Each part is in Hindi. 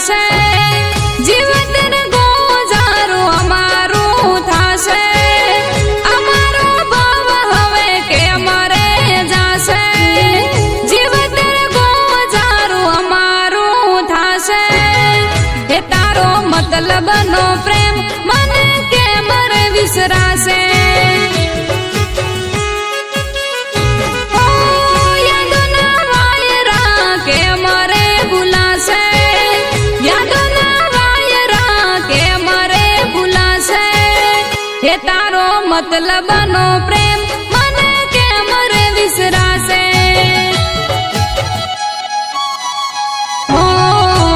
विसराशे जीवन गोजारो अमारू थाशे अमारो भाव हवे के अमरे जाशे जीवन गोजारो अमारू थाशे हे तारो मतलब नो प्रेम मन के मरे विसराशे हे तारो मतलब नो प्रेम मन के मरे विसराशे हो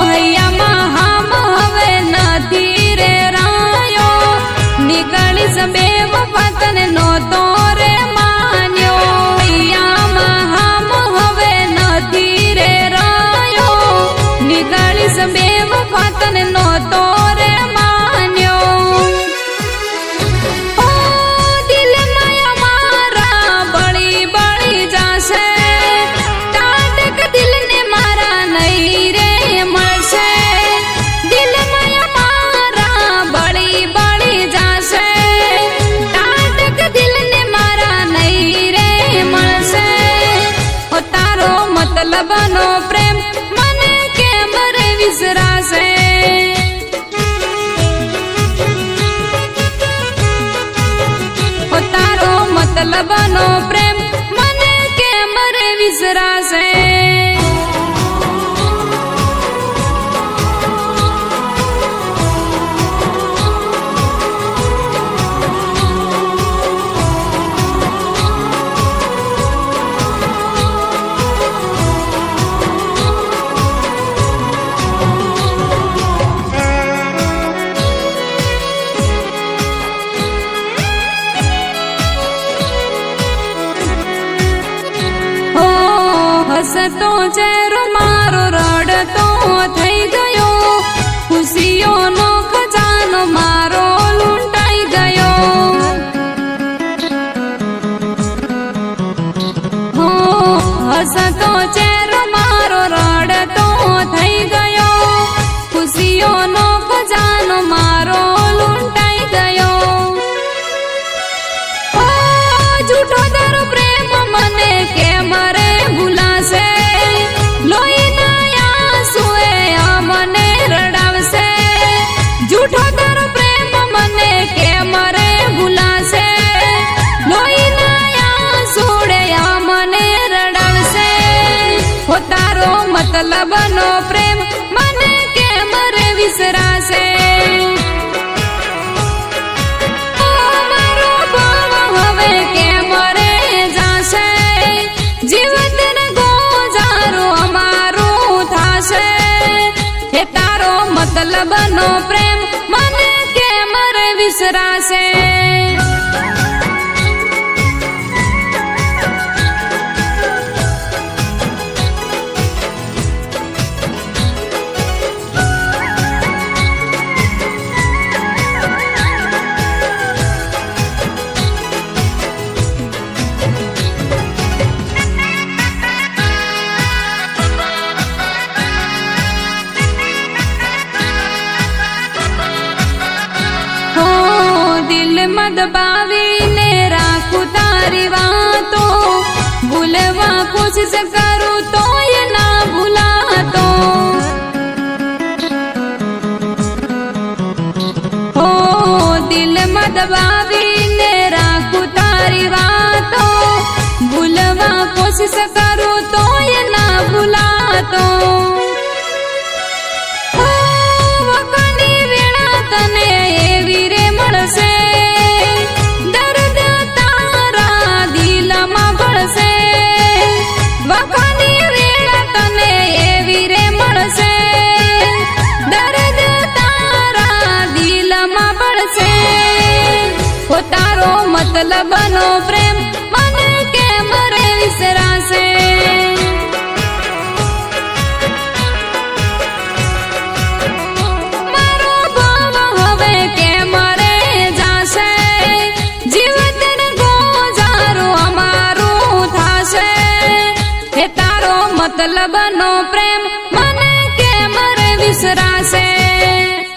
हैया हम हवे नथी रे रायो निकली सबे वतन नो तोरे मान्यो हैया हम हवे नथी रे रायो निकली सबे वतन नो तोरे बनो प्रेम मन के मरे विसराशे हो तारो मतलब बनो प्रेम मन के मरे विसराशे हसतो चेहरो मारो रड़तो थई गयो खुशियों नो खजानो मारो लूंटाई गयो हो हसतो चेहरो मारो रड़तो थई गयो खुशियों नो खजानो मारो लूंटाई गयो हो झूठो दरो प्रेम मने के मरे भूलासे लोई नया सुए मने रड़ावसे झूठो तारो प्रेम मने के मरे भूलासे लोई नया सुड़े मने रड़ावसे हो तारो मतलब नो प्रेम मने के मरे विसराशे मतलब नो प्रेम मन के मरे विसराशे दबावी ने राखू तारी बातो भूलवा कोशिश करूं तो ये ना भूला तो हो दिल में दबावी ने राखू तारी बातो भूलवा कोशिश करूं तो ये ना भूला तो वकनी वेणा तने एवी रे मळसे तारो मतलब नो प्रेम मन के मरे विसराशे मारो भाव हवे के मरे जाशे जीवन गोजारो अमारू थाशे हे तारो मतलब नो प्रेम मन के मरे विसराशे दूसरा से।